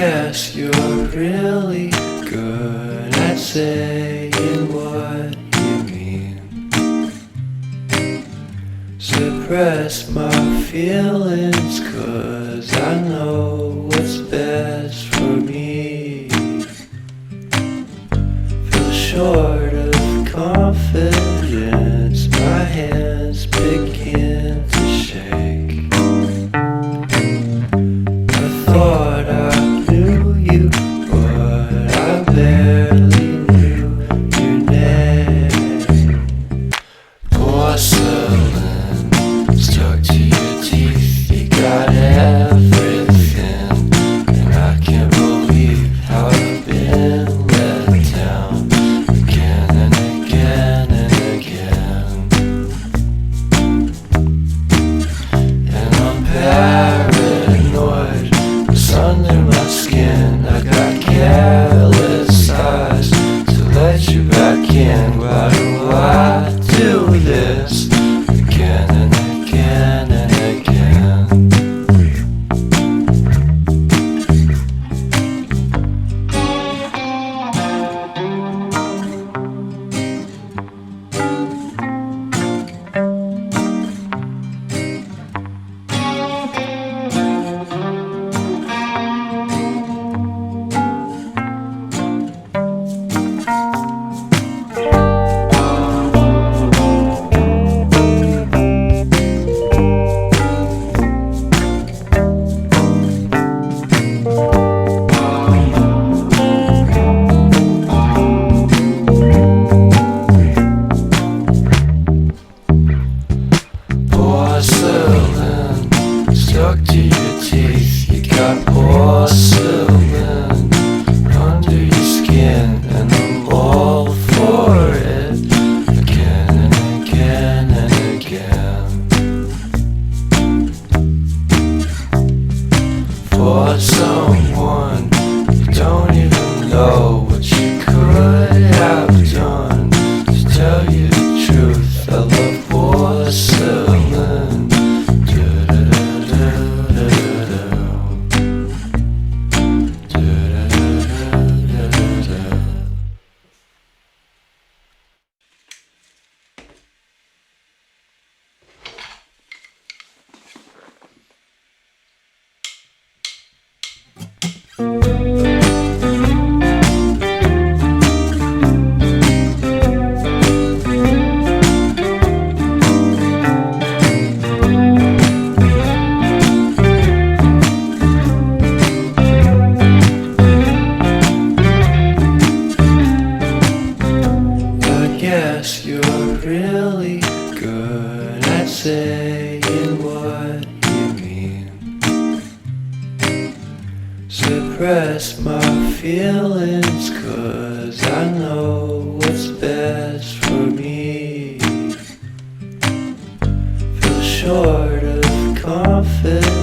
guess you're really good at saying what you mean. Suppress my feelings, 'cause I know what's best for me. Feel short of confidence, my hands begin to shake. I thought I knew you, but I barely knew your name. Porcelain stuck to your teeth, you got everything, and I can't believe how I've been let down again and again and again. And I'm paranoid, it's under my skin. I got careless eyes to let you back in. Why do I do this again and again and again? Porcelain stuck to your teeth, you got porcelain under your skin, and I'm all for it again and again and again. For someone you don't even know what you could have done. To tell you the truth, I love porcelain. Guess you're really good at saying what you mean. Suppress my feelings, 'cause I know what's best for me. Feel short of confidence,